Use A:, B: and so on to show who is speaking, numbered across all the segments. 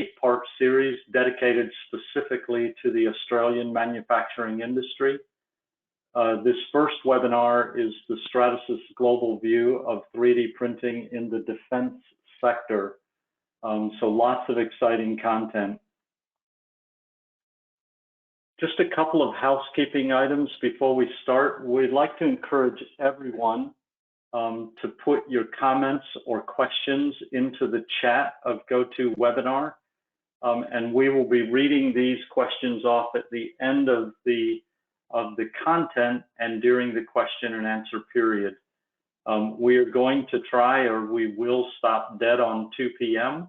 A: 8-part series dedicated specifically to the Australian manufacturing industry. This first webinar is the Stratasys Global View of 3D Printing in the Defense Sector. So lots of exciting content. Just a couple of housekeeping items before we start. We'd like to encourage everyone to put your comments or questions into the chat of GoToWebinar, and we will be reading these questions off at the end of the content and during the question and answer period. We are going to try, or we will stop dead on 2 p.m.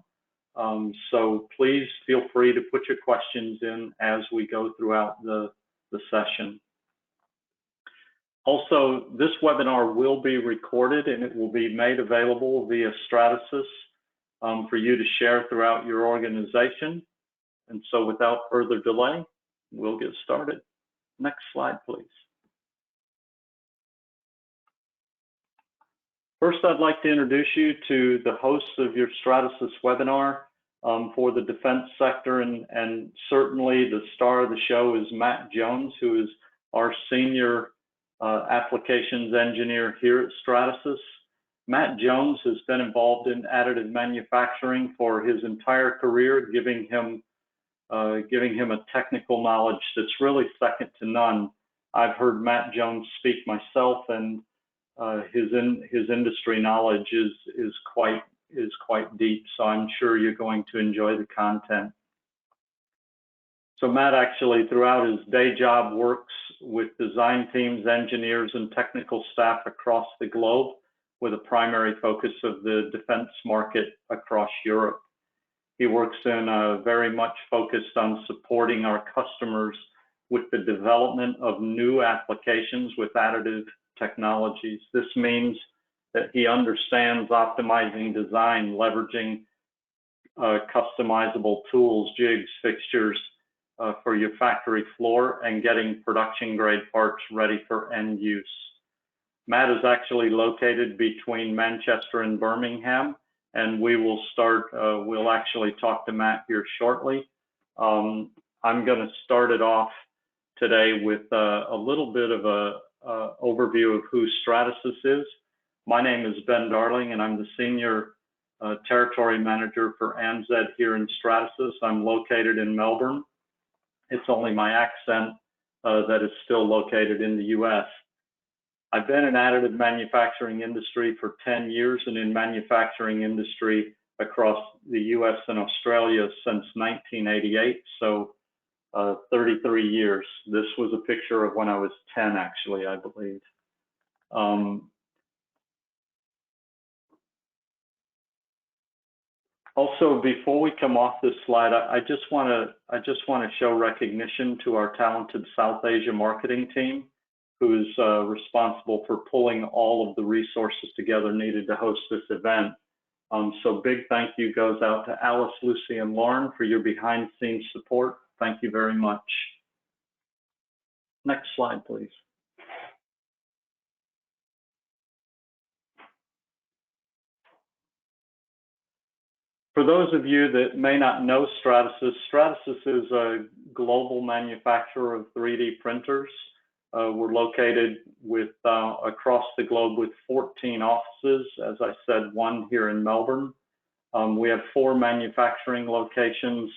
A: So please feel free to put your questions in as we go throughout the session. Also, this webinar will be recorded and it will be made available via Stratasys for you to share throughout your organization. And so without further delay, we'll get started. Next slide, please. First, I'd like to introduce you to the hosts of your Stratasys webinar for the defense sector, and certainly the star of the show is Matt Jones, who is our senior applications engineer here at Stratasys. Matt Jones has been involved in additive manufacturing for his entire career, giving him a technical knowledge that's really second to none. I've heard Matt Jones speak myself, and his industry knowledge is quite deep. So I'm sure you're going to enjoy the content. So Matt actually, throughout his day job, works with design teams, engineers, and technical staff across the globe, with a primary focus of the defense market across Europe. He works in very much focused on supporting our customers with the development of new applications with additive technologies. This means that he understands optimizing design, leveraging customizable tools, jigs, fixtures for your factory floor, and getting production grade parts ready for end use. Matt is actually located between Manchester and Birmingham, and we will start, we'll actually talk to Matt here shortly. I'm going to start it off today with a little bit of a overview of who Stratasys is. My name is Ben Darling, and I'm the Senior Territory Manager for ANZ here in Stratasys. I'm located in Melbourne. It's only my accent that is still located in the US. I've been in additive manufacturing industry for 10 years and in manufacturing industry across the US and Australia since 1988, so 33 years. This was a picture of when I was 10, actually, I believe. Also, before we come off this slide, I just want to show recognition to our talented South Asia marketing team, who's responsible for pulling all of the resources together needed to host this event. So big thank you goes out to Alice, Lucy, and Lauren for your behind-the-scenes support. Thank you very much. Next slide, please. For those of you that may not know Stratasys, Stratasys is a global manufacturer of 3D printers. We're located across the globe with 14 offices, as I said, one here in Melbourne. We have 4 manufacturing locations.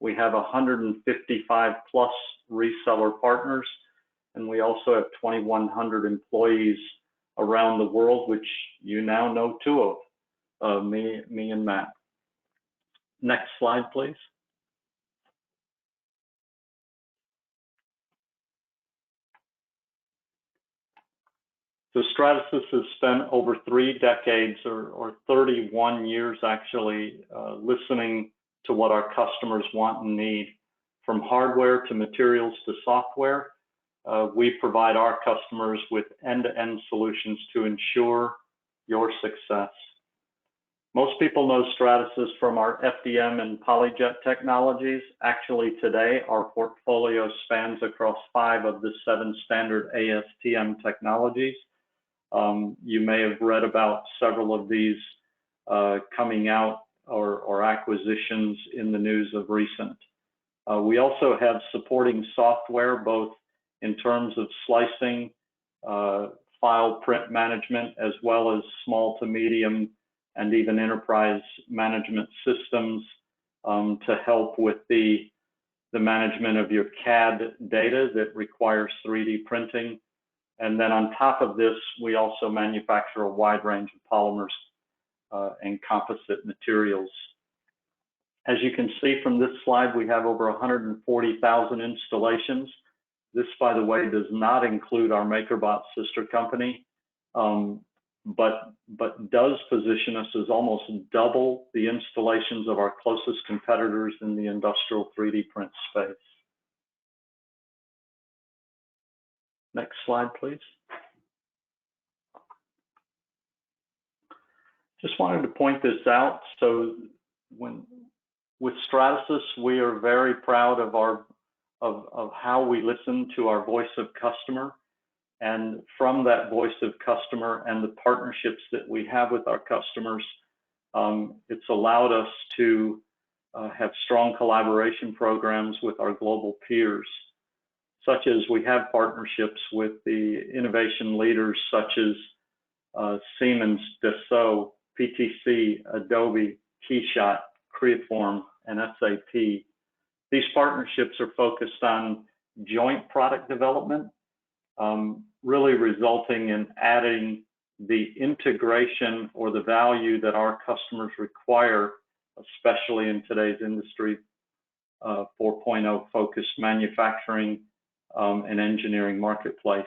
A: We have 155 plus reseller partners, and we also have 2,100 employees around the world, which you now know 2 of, me and Matt. Next slide, please. So Stratasys has spent over 3 decades or 31 years actually listening to what our customers want and need. From hardware to materials to software, we provide our customers with end-to-end solutions to ensure your success. Most people know Stratasys from our FDM and PolyJet technologies. Actually, today, our portfolio spans across 5 of the 7 standard ASTM technologies. You may have read about several of these coming out or acquisitions in the news of recent. We also have supporting software, both in terms of slicing, file print management, as well as small to medium and even enterprise management systems to help with the management of your CAD data that requires 3D printing. And then on top of this, we also manufacture a wide range of polymers and composite materials. As you can see from this slide, we have over 140,000 installations. This, by the way, does not include our MakerBot sister company, but does position us as almost double the installations of our closest competitors in the industrial 3D print space. Next slide, please. Just wanted to point this out. So with Stratasys, we are very proud of how we listen to our voice of customer. And from that voice of customer and the partnerships that we have with our customers, it's allowed us to have strong collaboration programs with our global peers, such as we have partnerships with the innovation leaders such as Siemens, Dassault, PTC, Adobe, Keyshot, Creaform, and SAP. These partnerships are focused on joint product development, really resulting in adding the integration or the value that our customers require, especially in today's industry 4.0 focused manufacturing and engineering marketplace.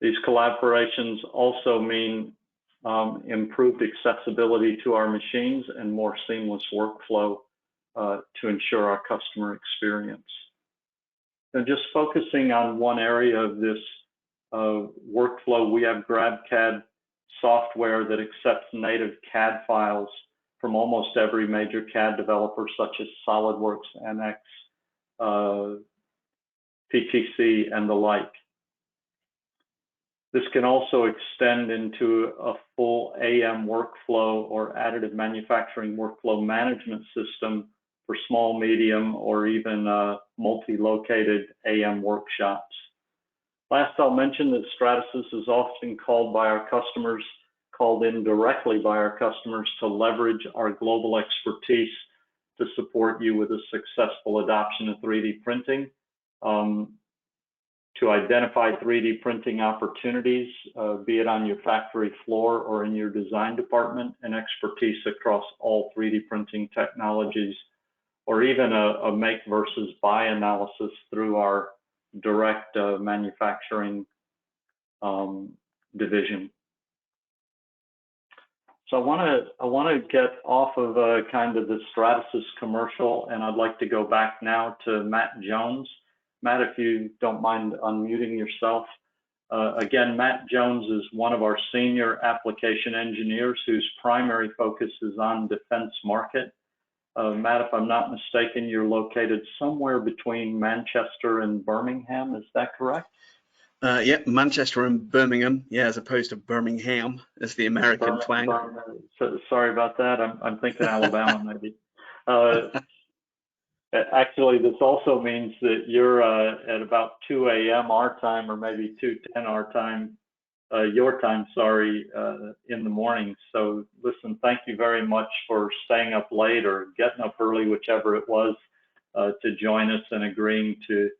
A: These collaborations also mean improved accessibility to our machines and more seamless workflow to ensure our customer experience. And just focusing on one area of this workflow, we have GrabCAD software that accepts native CAD files from almost every major CAD developer, such as SolidWorks, NX, PTC, and the like. This can also extend into a full AM workflow or additive manufacturing workflow management system for small, medium, or even multi-located AM workshops. Last, I'll mention that Stratasys is often called in directly by our customers to leverage our global expertise to support you with a successful adoption of 3D printing, to identify 3D printing opportunities, be it on your factory floor or in your design department, and expertise across all 3D printing technologies, or even a make versus buy analysis through our direct manufacturing division. So I want to get off of kind of the Stratasys commercial, and I'd like to go back now to Matt Jones. Matt, if you don't mind unmuting yourself. Again, Matt Jones is one of our senior application engineers whose primary focus is on defense market. Matt, if I'm not mistaken, you're located somewhere between Manchester and Birmingham, is that correct?
B: Yeah, Manchester and Birmingham, yeah, as opposed to Birmingham as the American twang.
A: Sorry about that. I'm thinking Alabama maybe. Actually, this also means that you're at about 2 a.m. our time, or maybe 2:10 our time, your time, sorry, in the morning. So listen, thank you very much for staying up late or getting up early, whichever it was, to join us and agreeing to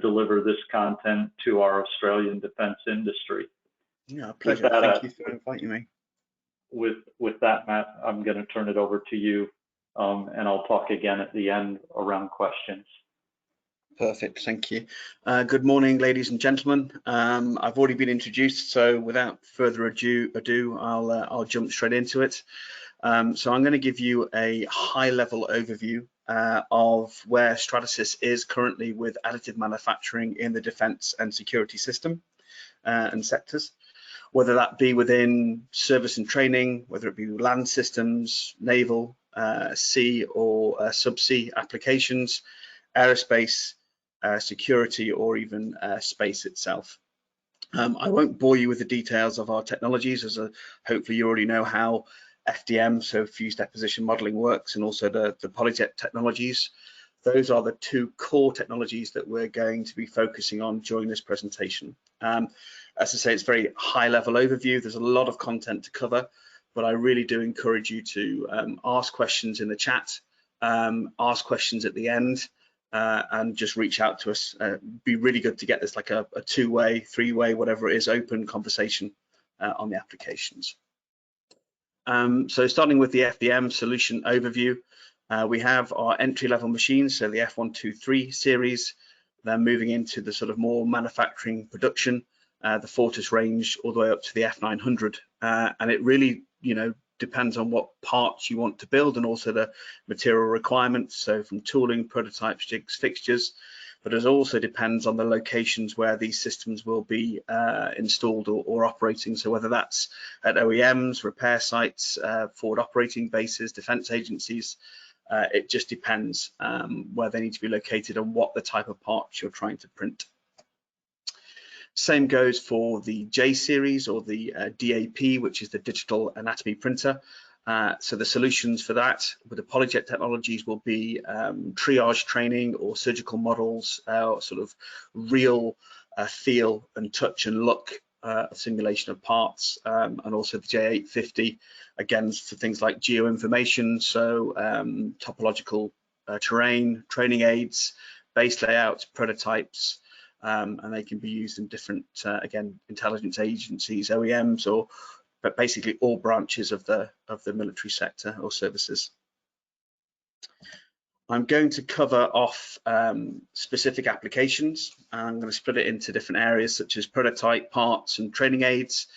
A: deliver this content to our Australian defense industry.
B: Yeah, a pleasure. Thank you for inviting me.
A: With that, Matt, I'm going to turn it over to you, and I'll talk again at the end around questions.
B: Perfect, thank you. Good morning, ladies and gentlemen. I've already been introduced, so without further ado, I'll jump straight into it. So I'm going to give you a high-level overview of where Stratasys is currently with additive manufacturing in the defense and security system and sectors, whether that be within service and training, whether it be land systems, naval, sea or subsea applications, aerospace, security, or even space itself. I won't bore you with the details of our technologies, as hopefully you already know how FDM, so fused deposition modeling works, and also the PolyJet technologies. Those are the two core technologies that we're going to be focusing on during this presentation. As I say, it's a very high level overview. There's a lot of content to cover, but I really do encourage you to ask questions in the chat, ask questions at the end, and just reach out to us. Be really good to get this like a two-way, three-way, whatever it is, open conversation on the applications. So starting with the FDM solution overview, we have our entry-level machines, so the F123 series. They're moving into the sort of more manufacturing production, the Fortis range, all the way up to the F900, and it really, depends on what parts you want to build and also the material requirements. So from tooling, prototypes, jigs, fixtures, but it also depends on the locations where these systems will be installed or operating. So whether that's at OEMs, repair sites, forward operating bases, defense agencies, it just depends where they need to be located and what the type of parts you're trying to print. Same goes for the J series or the DAP, which is the digital anatomy printer. So the solutions for that with the PolyJet technologies will be triage training or surgical models, sort of real feel and touch and look simulation of parts, and also the J850, again, for things like geoinformation, so topological terrain, training aids, base layouts, prototypes, and they can be used in different, again, intelligence agencies, OEMs, but basically all branches of the military sector or services. I'm going to cover off specific applications. I'm going to split it into different areas such as prototype parts and training aids,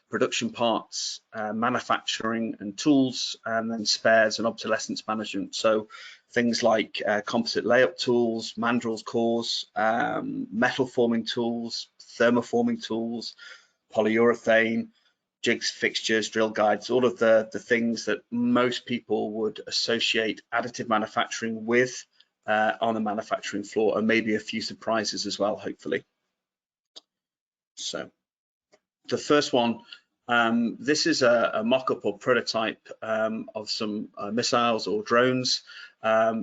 B: production parts, manufacturing and tools, and then spares and obsolescence management. So things like composite layup tools, mandrels cores, metal forming tools, thermoforming tools, polyurethane, jigs, fixtures, drill guides, all of the things that most people would associate additive manufacturing with on a manufacturing floor, and maybe a few surprises as well, hopefully. So the first one, this is a mock-up or prototype of some missiles or drones.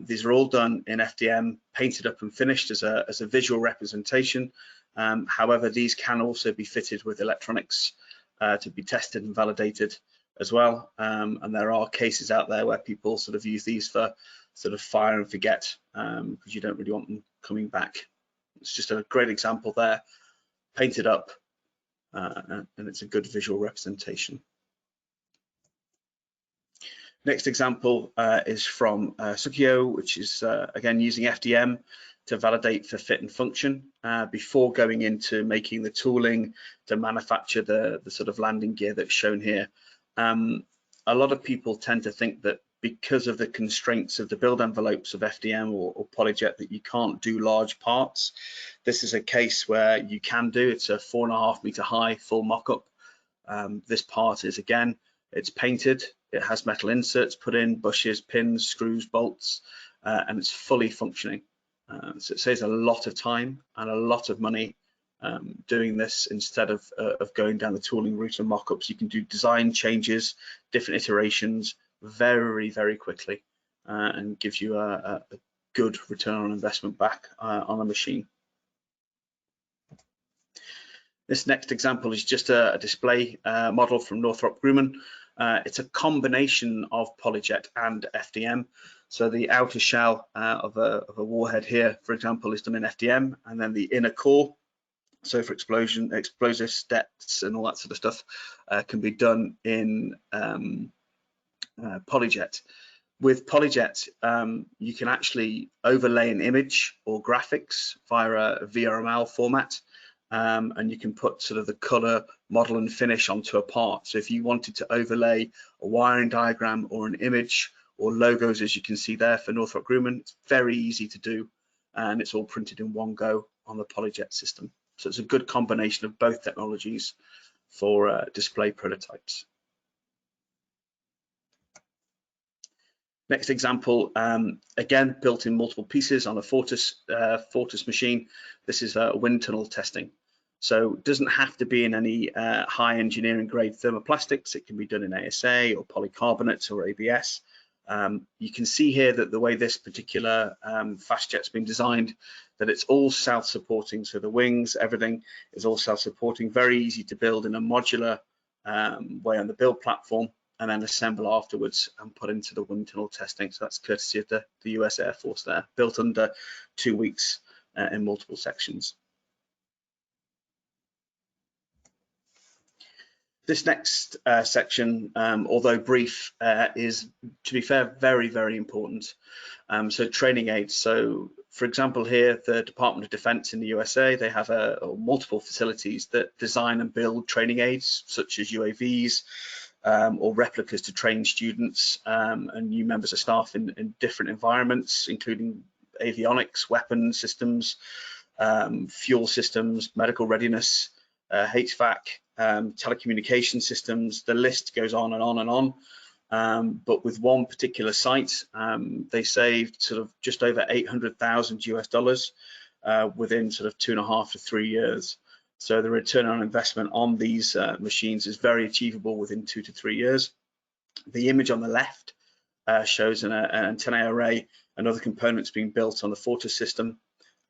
B: These are all done in FDM, painted up and finished as a visual representation. However, these can also be fitted with electronics to be tested and validated as well. And there are cases out there where people sort of use these for sort of fire and forget, because you don't really want them coming back. It's just a great example there, painted up, and it's a good visual representation. Next example is from Sukio, which is again using FDM to validate for fit and function before going into making the tooling to manufacture the sort of landing gear that's shown here. A lot of people tend to think that because of the constraints of the build envelopes of FDM or PolyJet that you can't do large parts. This is a case where you can do. It's a 4.5 meter high full mock-up. This part is, again, it's painted, it has metal inserts put in, bushes, pins, screws, bolts, and it's fully functioning. So it saves a lot of time and a lot of money doing this instead of going down the tooling route and mock-ups. You can do design changes, different iterations very, very quickly, and gives you a good return on investment back on a machine. This next example is just a display model from Northrop Grumman. It's a combination of PolyJet and FDM. So the outer shell of a warhead here, for example, is done in FDM, and then the inner core, so for explosive steps and all that sort of stuff, can be done in PolyJet. With PolyJet, you can actually overlay an image or graphics via a VRML format, and you can put sort of the color, model and finish onto a part. So if you wanted to overlay a wiring diagram or an image or logos, as you can see there for Northrop Grumman, it's very easy to do, and it's all printed in one go on the PolyJet system. So it's a good combination of both technologies for display prototypes. Next example, again, built in multiple pieces on a Fortis machine. This is wind tunnel testing. So it doesn't have to be in any high engineering grade thermoplastics. It can be done in ASA or polycarbonate or ABS. You can see here that the way this particular fast jet's been designed, that it's all self-supporting. So the wings, everything is all self-supporting, very easy to build in a modular way on the build platform, and then assemble afterwards and put into the wind tunnel testing. So that's courtesy of the US Air Force there, built under 2 weeks in multiple sections. This next section, although brief, is, to be fair, very, very important. So training aids. So for example, here, the Department of Defense in the USA, they have multiple facilities that design and build training aids, such as UAVs or replicas to train students and new members of staff in different environments, including avionics, weapon systems, fuel systems, medical readiness, HVAC, telecommunication systems. The list goes on and on and on. But with one particular site, they saved sort of just over $800,000 US within sort of 2.5 to 3 years. So the return on investment on these machines is very achievable within 2 to 3 years. The image on the left shows an antenna array and other components being built on the Fortis system,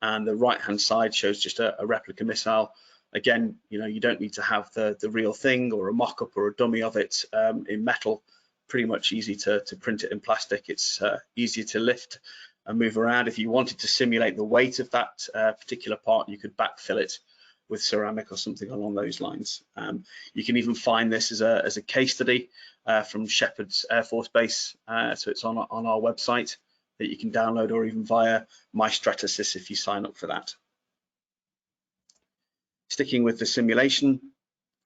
B: and the right-hand side shows just a replica missile. Again, you don't need to have the real thing or a mock-up or a dummy of it in metal. Pretty much easy to print it in plastic. It's easier to lift and move around. If you wanted to simulate the weight of that particular part, you could backfill it with ceramic or something along those lines. You can even find this as a case study from Shepherd's Air Force Base. So it's on our website that you can download, or even via My Stratasys if you sign up for that. Sticking with the simulation,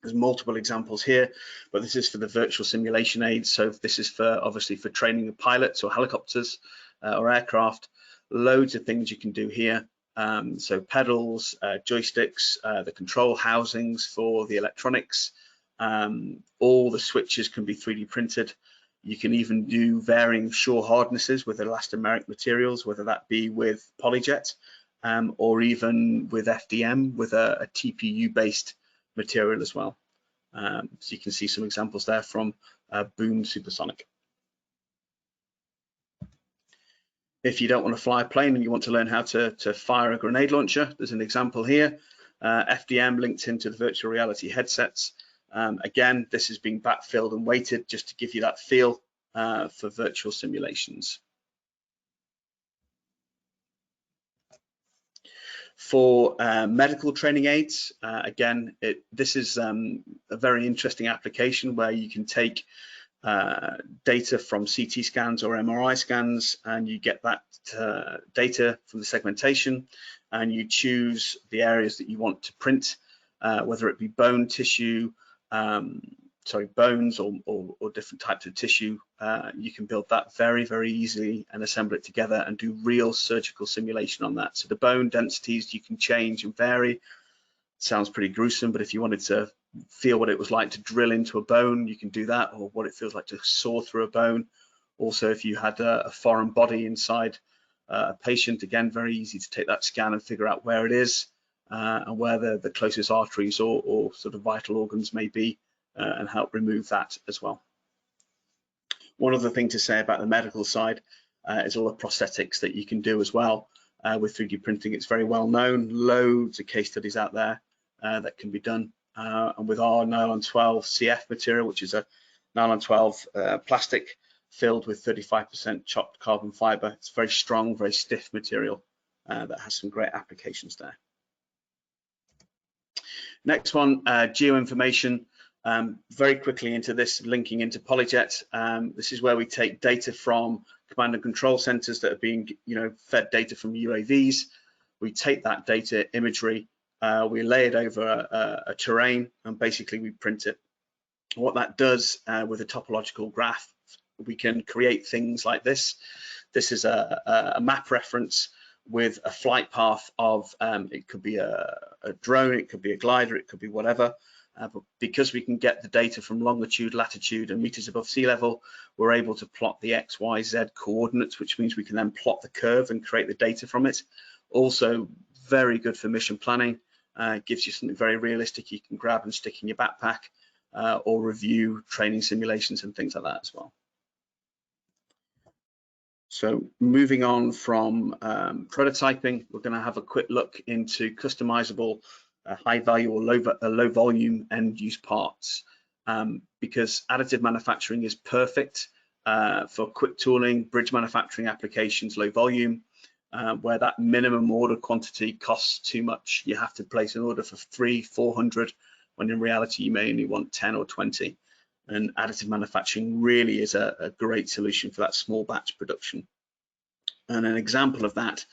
B: there's multiple examples here, but this is for the virtual simulation aids. So this is for obviously for training the pilots or helicopters or aircraft. Loads of things you can do here. So pedals, joysticks, the control housings for the electronics. All the switches can be 3D printed. You can even do varying shore hardnesses with elastomeric materials, whether that be with Polyjet or even with FDM with a TPU-based material as well. So you can see some examples there from Boom Supersonic. If you don't want to fly a plane and you want to learn how to fire a grenade launcher, there's an example here. FDM linked into the virtual reality headsets. Again, this is being backfilled and weighted just to give you that feel for virtual simulations. For medical training aids, again, this is a very interesting application where you can take data from CT scans or MRI scans, and you get that data from the segmentation, and you choose the areas that you want to print, whether it be bone tissue, bones or different types of tissue. You can build that very, very easily and assemble it together and do real surgical simulation on that. So the bone densities you can change and vary. Sounds pretty gruesome, but if you wanted to feel what it was like to drill into a bone, you can do that, or what it feels like to saw through a bone. Also, if you had a foreign body inside a patient, again, very easy to take that scan and figure out where it is and where the closest arteries or sort of vital organs may be, and help remove that as well. One other thing to say about the medical side is all the prosthetics that you can do as well with 3D printing. It's very well known, loads of case studies out there that can be done. And with our nylon 12 CF material, which is a nylon 12 plastic filled with 35% chopped carbon fiber, it's very strong, very stiff material that has some great applications there. Next one, geoinformation. Very quickly into this, linking into Polyjet. This is where we take data from command and control centers that are being, fed data from UAVs. We take that data imagery, we lay it over a terrain, and basically we print it. What that does with a topological graph, we can create things like this. This is a map reference with a flight path of, it could be a drone, it could be a glider, it could be whatever. But because we can get the data from longitude, latitude, and meters above sea level, we're able to plot the X, Y, Z coordinates, which means we can then plot the curve and create the data from it. Also, very good for mission planning gives you something very realistic you can grab and stick in your backpack, or review training simulations and things like that as well. So moving on from prototyping, we're going to have a quick look into customizable high value or low volume end use parts, because additive manufacturing is perfect for quick tooling, bridge manufacturing applications, low volume, where that minimum order quantity costs too much. You have to place an order for 300-400, when in reality you may only want 10 or 20. And additive manufacturing really is a great solution for that small batch production. And an example of that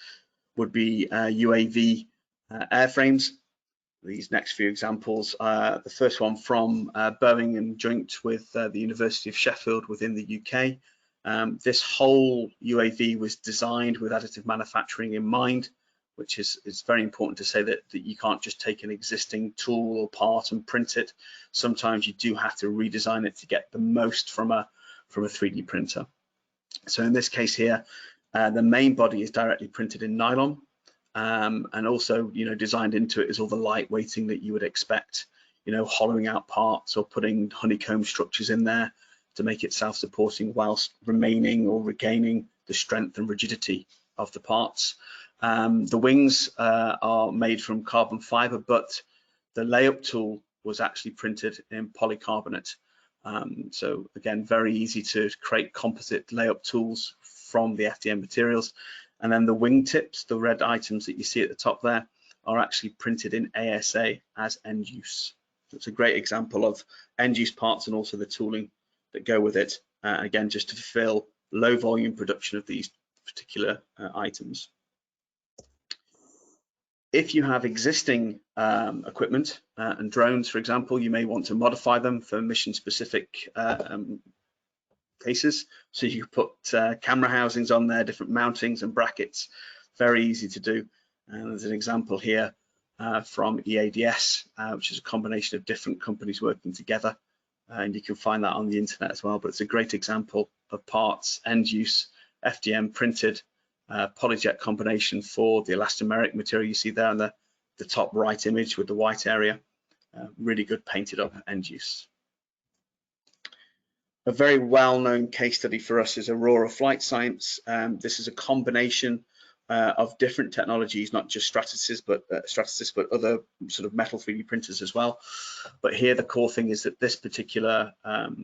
B: would be UAV airframes. These next few examples, the first one from Boeing and joint with the University of Sheffield within the UK. This whole UAV was designed with additive manufacturing in mind, which is very important to say that you can't just take an existing tool or part and print it. Sometimes you do have to redesign it to get the most from a 3D printer. So in this case here, the main body is directly printed in nylon, and also, designed into it is all the light weighting that you would expect, hollowing out parts or putting honeycomb structures in there to make it self-supporting whilst remaining or regaining the strength and rigidity of the parts. The wings are made from carbon fiber, but the layup tool was actually printed in polycarbonate. So again, very easy to create composite layup tools from the FDM materials. And then the wing tips, the red items that you see at the top there, are actually printed in ASA as end use. So it's a great example of end use parts and also the tooling that go with it. Again, just to fulfill low volume production of these particular items. If you have existing equipment and drones, for example, you may want to modify them for mission specific cases. So you put camera housings on there, different mountings and brackets, very easy to do. And there's an example here from EADS, which is a combination of different companies working together. And you can find that on the internet as well, but it's a great example of parts, end use, FDM printed, polyjet combination for the elastomeric material you see there in the top right image with the white area. Really good painted up end use. A very well-known case study for us is Aurora Flight Science. This is a combination of different technologies, not just Stratasys, but other sort of metal 3D printers as well. But here the core thing is that this particular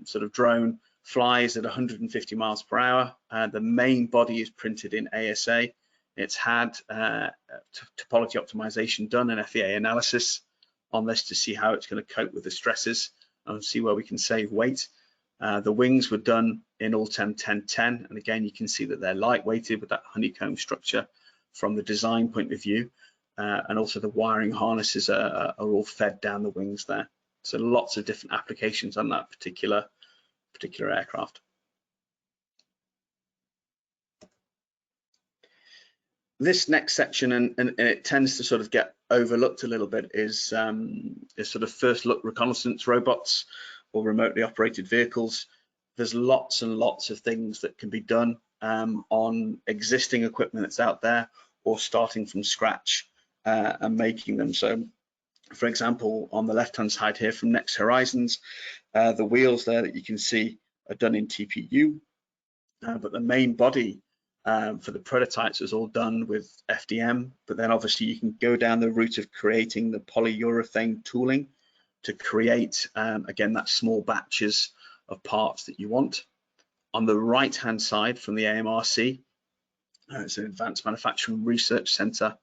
B: sort of drone flies at 150 miles per hour. The main body is printed in ASA. It's had topology optimization done and FEA analysis on this to see how it's going to cope with the stresses and see where we can save weight. The wings were done in Ultem 1010, and again you can see that they're lightweighted with that honeycomb structure from the design point of view, and also the wiring harnesses are all fed down the wings there. So lots of different applications on that particular aircraft. This next section, and it tends to sort of get overlooked a little bit, is sort of first look reconnaissance robots or remotely operated vehicles. There's lots and lots of things that can be done on existing equipment that's out there, or starting from scratch and making them. So, for example, on the left-hand side here from Next Horizons, the wheels there that you can see are done in TPU, but the main body for the prototypes was all done with FDM. But then obviously you can go down the route of creating the polyurethane tooling to create, again, that small batches of parts that you want. On the right-hand side from the AMRC, it's an Advanced Manufacturing Research Centre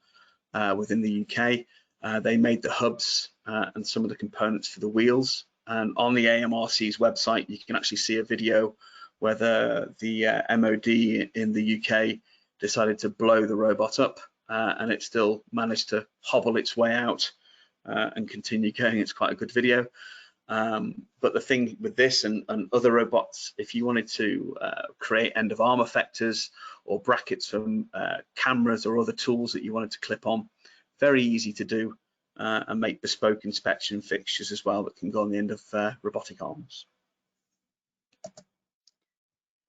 B: within the UK. They made the hubs and some of the components for the wheels. And on the AMRC's website, you can actually see a video where the MOD in the UK decided to blow the robot up, and it still managed to hobble its way out and continue going. It's quite a good video. But the thing with this and other robots, if you wanted to create end of arm effectors or brackets from cameras or other tools that you wanted to clip on, very easy to do, and make bespoke inspection fixtures as well that can go on the end of robotic arms.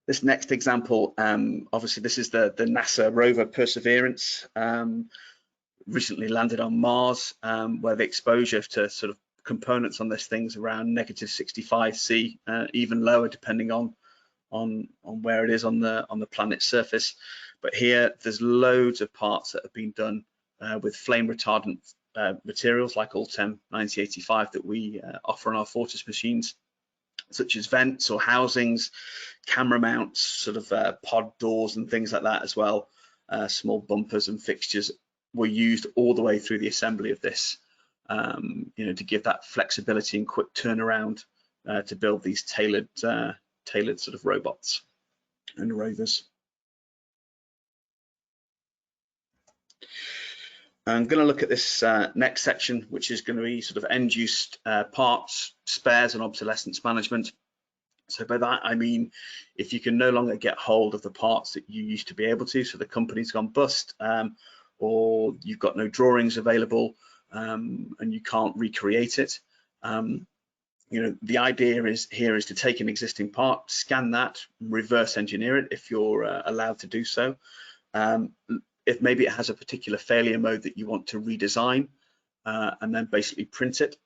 B: This next example, obviously this is the NASA rover Perseverance. recently landed on Mars, where the exposure to sort of components on this thing's around -65°C, even lower depending on where it is on the planet's surface. But here there's loads of parts that have been done with flame retardant materials like Ultem 9085 that we offer on our Fortis machines, such as vents or housings, camera mounts, sort of pod doors and things like that as well. Small bumpers and fixtures were used all the way through the assembly of this, to give that flexibility and quick turnaround to build these tailored sort of robots and rovers. I'm going to look at this next section, which is going to be sort of end-use parts, spares and obsolescence management. So by that, I mean, if you can no longer get hold of the parts that you used to be able to, so the company's gone bust, or you've got no drawings available, and you can't recreate it, the idea here is to take an existing part, scan that, reverse engineer it if you're allowed to do so. If maybe it has a particular failure mode that you want to redesign, and then basically print it,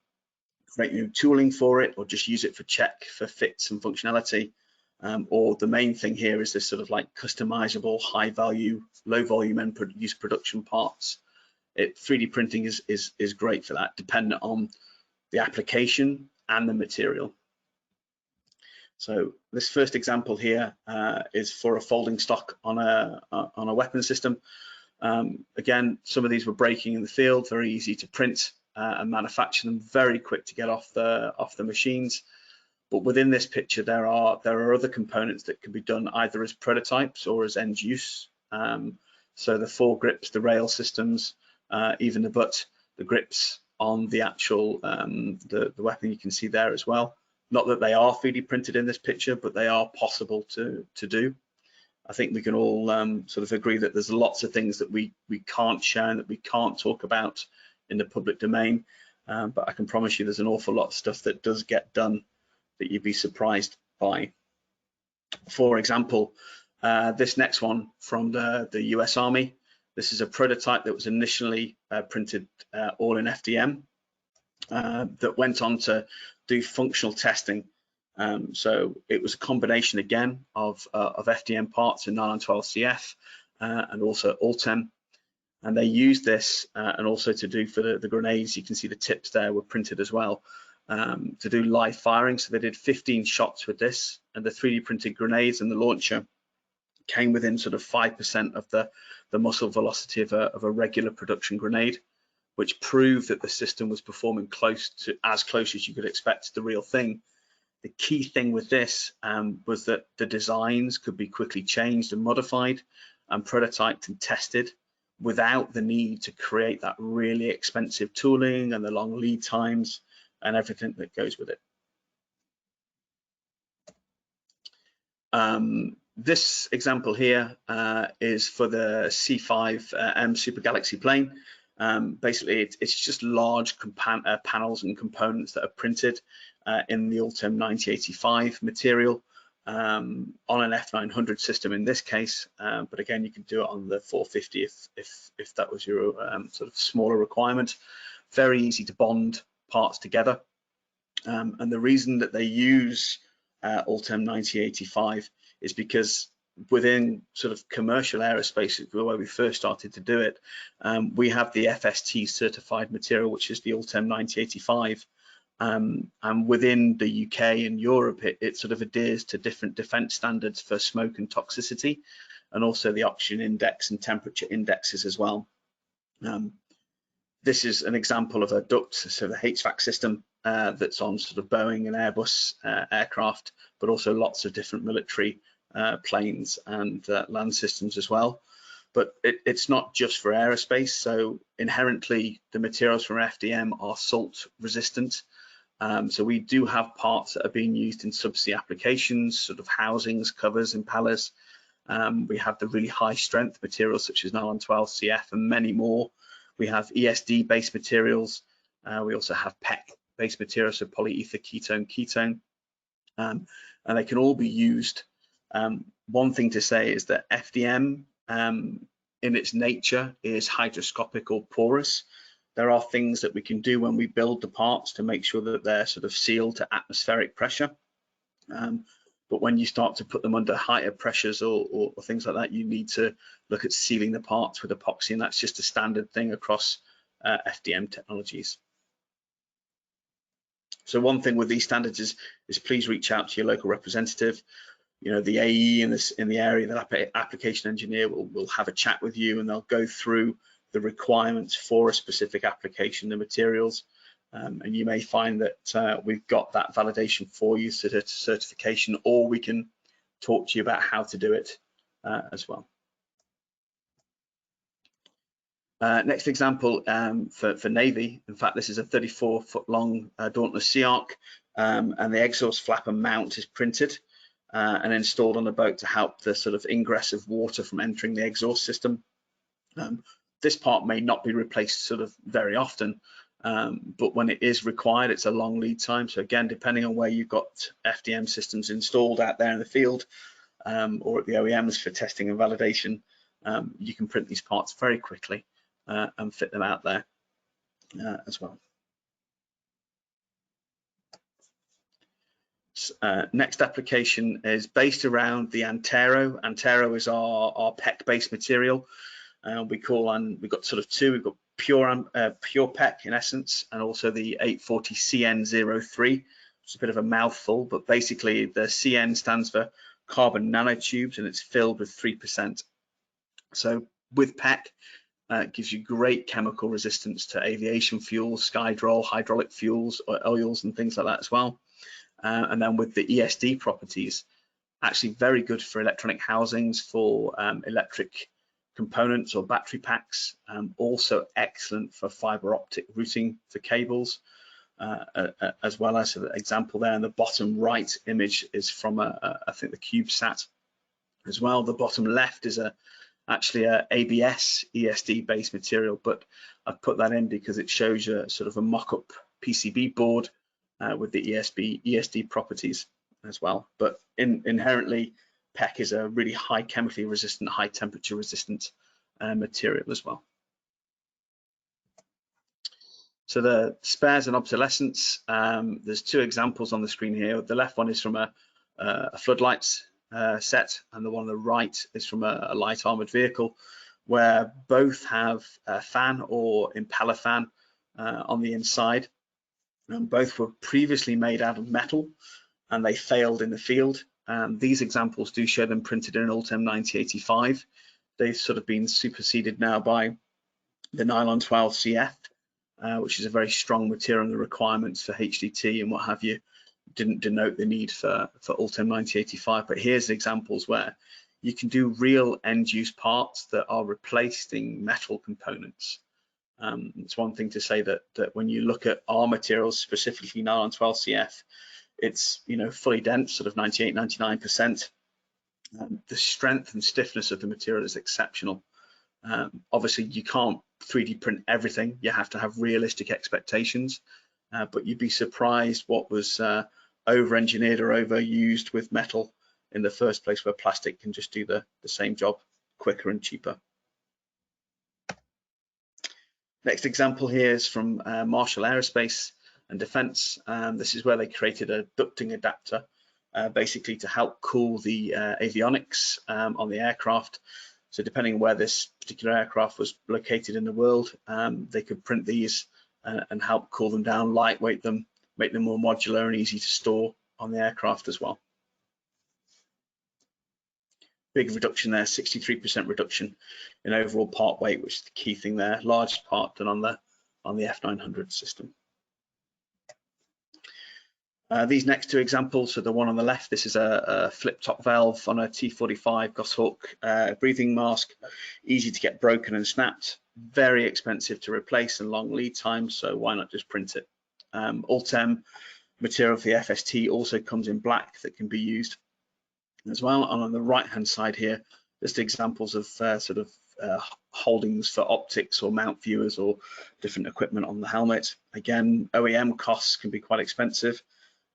B: create new tooling for it, or just use it for check for fits and functionality. Or the main thing here is this sort of like customizable, high value, low volume end use production parts. 3D printing is great for that, dependent on the application and the material. So this first example here is for a folding stock on a weapon system. Again, some of these were breaking in the field, very easy to print and manufacture them, very quick to get off the machines. But within this picture, there are other components that can be done either as prototypes or as end use. So the foregrips, the rail systems, even the butt, the grips on the actual the weapon you can see there as well. Not that they are 3D printed in this picture, but they are possible to do. I think we can all sort of agree that there's lots of things that we can't share and that we can't talk about in the public domain, but I can promise you there's an awful lot of stuff that does get done that you'd be surprised by. For example, this next one from the US Army. This is a prototype that was initially printed all in FDM that went on to do functional testing. So it was a combination again of FDM parts in nylon 12CF and also Ultem. And they used this and also to do for the grenades. You can see the tips there were printed as well to do live firing. So they did 15 shots with this, and the 3D printed grenades and the launcher came within sort of 5% of the muzzle velocity of a regular production grenade, which proved that the system was performing as close as you could expect to the real thing. The key thing with this was that the designs could be quickly changed and modified and prototyped and tested without the need to create that really expensive tooling and the long lead times and everything that goes with it. This example here is for the C5M Super Galaxy plane. Basically, it's just large panels and components that are printed in the Ultem 9085 material on an F900 system in this case, but again, you can do it on the 450 if that was your sort of smaller requirement. Very easy to bond parts together, and the reason that they use Ultem 9085 is because within sort of commercial aerospace, the way we first started to do it, we have the FST certified material, which is the Ultem 9085. And within the UK and Europe, it sort of adheres to different defense standards for smoke and toxicity, and also the oxygen index and temperature indexes as well. This is an example of a duct, so the HVAC system that's on sort of Boeing and Airbus aircraft, but also lots of different military planes and land systems as well. But it's not just for aerospace, so inherently the materials from FDM are salt resistant. So we do have parts that are being used in subsea applications, sort of housings, covers, impellers. We have the really high strength materials such as nylon 12CF and many more. We have ESD based materials. We also have PEC based materials, so polyether ketone. And they can all be used. One thing to say is that FDM in its nature is hygroscopic or porous. There are things that we can do when we build the parts to make sure that they're sort of sealed to atmospheric pressure. But when you start to put them under higher pressures or things like that, you need to look at sealing the parts with epoxy, and that's just a standard thing across FDM technologies. So one thing with these standards is please reach out to your local representative. You know, the AE in the area, the application engineer will have a chat with you, and they'll go through the requirements for a specific application, the materials, and you may find that we've got that validation for you, certification, or we can talk to you about how to do it as well. Next example for Navy. In fact, this is a 34-foot long Dauntless Sea Arc, and the exhaust flapper mount is printed and installed on the boat to help the sort of ingress of water from entering the exhaust system. This part may not be replaced sort of very often, but when it is required, it's a long lead time. So again, depending on where you've got FDM systems installed out there in the field or at the OEMs for testing and validation, you can print these parts very quickly and fit them out there as well. Next application is based around the Antero. Antero is our PEC-based material. We've got sort of two. We've got pure PEC in essence, and also the 840 CN03. It's a bit of a mouthful, but basically the CN stands for carbon nanotubes, and it's filled with 3%. So with PEC, it gives you great chemical resistance to aviation fuels, skydrol, hydraulic fuels, oils, and things like that as well. And then with the ESD properties, actually very good for electronic housings, for electric components or battery packs, also excellent for fiber optic routing for cables, as well as an example there in the bottom right image is from I think the CubeSat as well. The bottom left is actually a ABS ESD based material, but I've put that in because it shows you sort of a mock-up PCB board with the ESD properties as well. But inherently, PEC is a really high chemically resistant, high temperature resistant material as well. So the spares and obsolescence, there's two examples on the screen here. The left one is from a floodlights set, and the one on the right is from a light armored vehicle, where both have a fan or impeller fan on the inside. And both were previously made out of metal, and they failed in the field. These examples do show them printed in an Ultem 9085. They've sort of been superseded now by the nylon 12 CF, which is a very strong material, and the requirements for HDT and what have you didn't denote the need for Ultem 9085. But here's examples where you can do real end-use parts that are replacing metal components. It's one thing to say that when you look at our materials, specifically nylon 12 CF, it's fully dense, sort of 98, 99%. The strength and stiffness of the material is exceptional. Obviously, you can't 3D print everything. You have to have realistic expectations, but you'd be surprised what was over-engineered or overused with metal in the first place, where plastic can just do the same job quicker and cheaper. Next example here is from Marshall Aerospace and Defense. This is where they created a ducting adapter, basically to help cool the avionics on the aircraft. So depending on where this particular aircraft was located in the world, they could print these and help cool them down, lightweight them, make them more modular and easy to store on the aircraft as well. Big reduction there, 63% reduction in overall part weight, which is the key thing there. Largest part done on the F900 system. These next two examples, so the one on the left, this is a flip top valve on a T45 Goshawk breathing mask, easy to get broken and snapped, very expensive to replace and long lead time, so why not just print it? Ultem material for the FST also comes in black that can be used as well. And on the right hand side here, just examples of holdings for optics or mount viewers or different equipment on the helmet. Again, OEM costs can be quite expensive.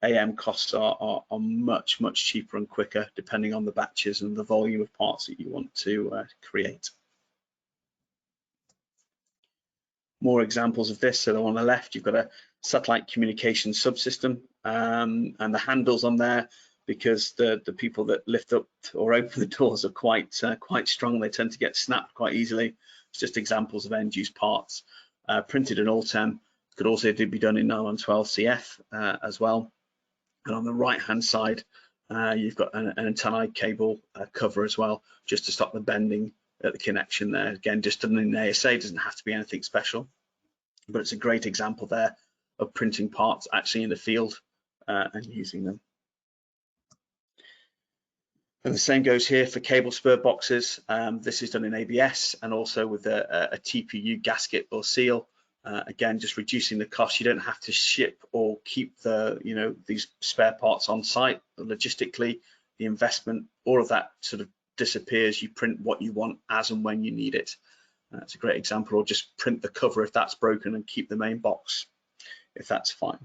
B: AM costs are much cheaper and quicker, depending on the batches and the volume of parts that you want to create. more examples of this. So on the left, you've got a satellite communication subsystem, and the handles on there, because the people that lift up or open the doors are quite strong. They tend to get snapped quite easily. It's just examples of end-use parts. Printed in Ultem, could also be done in nylon 12 CF as well. And on the right-hand side, you've got an antennae cable cover as well, just to stop the bending at the connection there. Again, just done in ASA, doesn't have to be anything special, but it's a great example there of printing parts actually in the field and using them. And the same goes here for cable spur boxes. This is done in ABS and also with a TPU gasket or seal. Again, just reducing the cost. You don't have to ship or keep these spare parts on site. Logistically, the investment, all of that sort of disappears. You print what you want as and when you need it. That's a great example. Or just print the cover if that's broken and keep the main box if that's fine.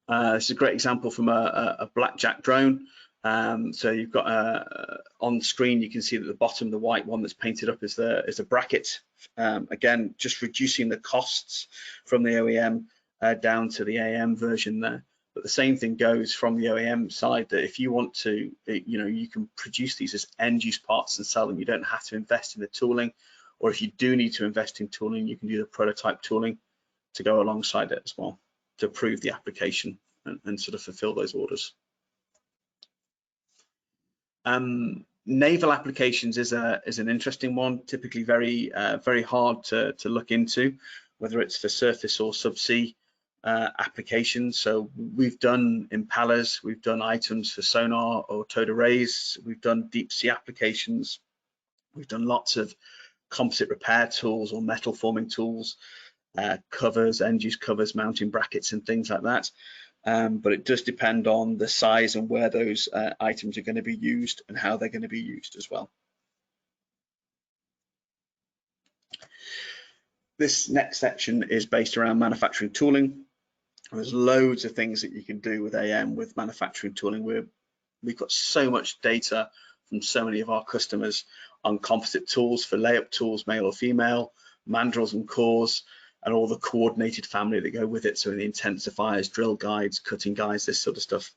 B: This is a great example from a blackjack drone. So you've got on screen, you can see that the bottom, the white one that's painted up is a bracket. Again, just reducing the costs from the OEM down to the AM version there. But the same thing goes from the OEM side, that if you want to, you can produce these as end-use parts and sell them. You don't have to invest in the tooling, or if you do need to invest in tooling, you can do the prototype tooling to go alongside it as well, to prove the application and sort of fulfill those orders. Naval applications is an interesting one, typically very hard to look into, whether it's for surface or subsea applications. So we've done impellers, we've done items for sonar or towed arrays, we've done deep sea applications, we've done lots of composite repair tools or metal forming tools, covers, end-use covers, mounting brackets and things like that. But it does depend on the size and where those items are going to be used and how they're going to be used as well. This next section is based around manufacturing tooling. There's loads of things that you can do with AM with manufacturing tooling. We've got so much data from so many of our customers on composite tools for layup tools, male or female, mandrels and cores, and all the coordinated family that go with it. So the intensifiers, drill guides, cutting guides, this sort of stuff.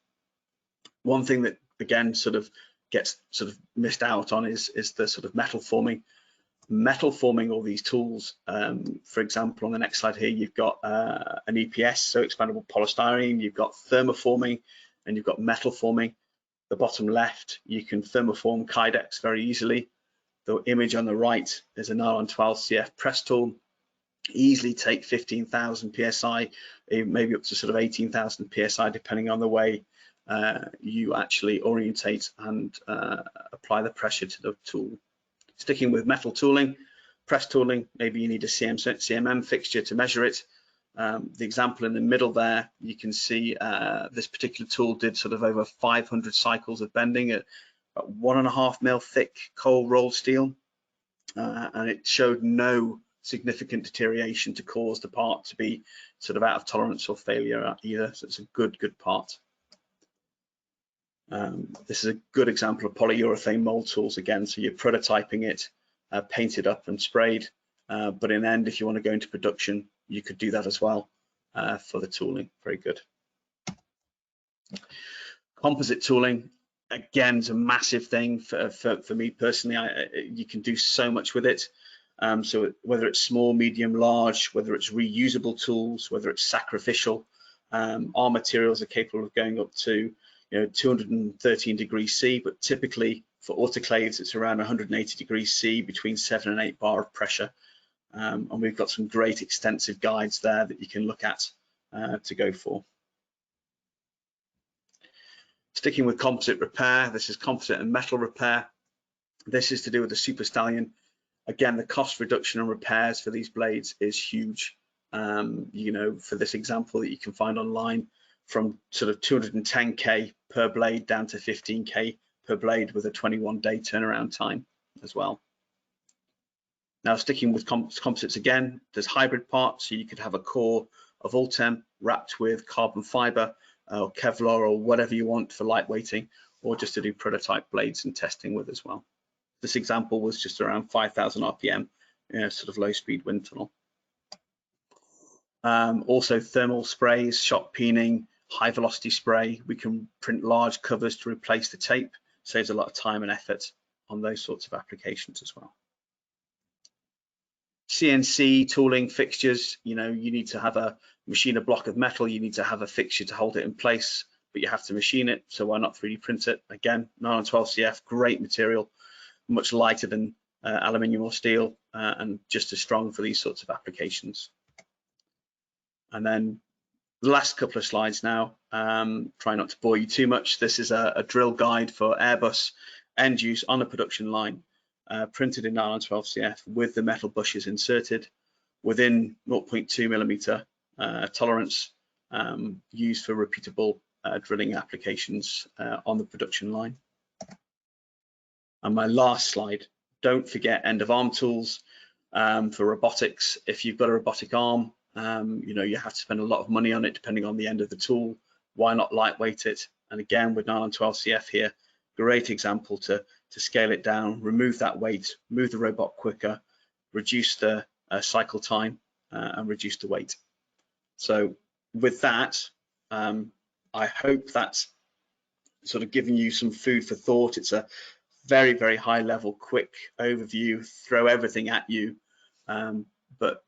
B: One thing that again sort of gets missed out on is the sort of metal forming. Metal forming all these tools. For example, on the next slide here, you've got an EPS, so expandable polystyrene. You've got thermoforming and you've got metal forming. The bottom left, you can thermoform Kydex very easily. The image on the right is a nylon 12 CF press tool. Easily take 15,000 psi, maybe up to sort of 18,000 psi, depending on the way you actually orientate and apply the pressure to the tool. Sticking with metal tooling, press tooling, maybe you need a CMM fixture to measure it. The example in the middle there, you can see this particular tool did sort of over 500 cycles of bending at 1.5 mil thick cold rolled steel, and it showed no significant deterioration to cause the part to be sort of out of tolerance or failure either. So it's a good part. This is a good example of polyurethane mold tools again. So you're prototyping it, painted up and sprayed, but in the end, if you want to go into production, you could do that as well for the tooling. Very good. Composite tooling, again, is a massive thing for me personally. You can do so much with it. So whether it's small, medium, large, whether it's reusable tools, whether it's sacrificial, our materials are capable of going up to 213 degrees C, but typically for autoclaves it's around 180 degrees C, between 7 and 8 bar of pressure, and we've got some great extensive guides there that you can look at to go for. Sticking with composite repair, this is composite and metal repair. This is to do with the Super Stallion. Again, the cost reduction and repairs for these blades is huge. For this example that you can find online, from sort of 210K per blade down to 15K per blade with a 21-day turnaround time as well. Now, sticking with composites again, there's hybrid parts. So you could have a core of Ultem wrapped with carbon fiber or Kevlar or whatever you want for lightweighting, or just to do prototype blades and testing with as well. This example was just around 5,000 RPM sort of low-speed wind tunnel. Also thermal sprays, shot peening, high velocity spray. We can print large covers to replace the tape. Saves a lot of time and effort on those sorts of applications as well. CNC tooling, fixtures, you need to machine a block of metal, you need to have a fixture to hold it in place, but you have to machine it, so why not 3D print it? Again, nylon 12CF, great material, much lighter than aluminium or steel, and just as strong for these sorts of applications. And then the last couple of slides now, try not to bore you too much. This is a drill guide for Airbus end use on a production line, printed in nylon 12CF with the metal bushes inserted within 0.2 millimeter tolerance, used for repeatable drilling applications on the production line. And my last slide, don't forget end of arm tools for robotics. If you've got a robotic arm, you have to spend a lot of money on it depending on the end of the tool. Why not lightweight it? And again, with nylon 12CF here, great example to scale it down, remove that weight, move the robot quicker, reduce the cycle time, and reduce the weight. So with that, I hope that's sort of giving you some food for thought. It's a very, very high level, quick overview, throw everything at you. But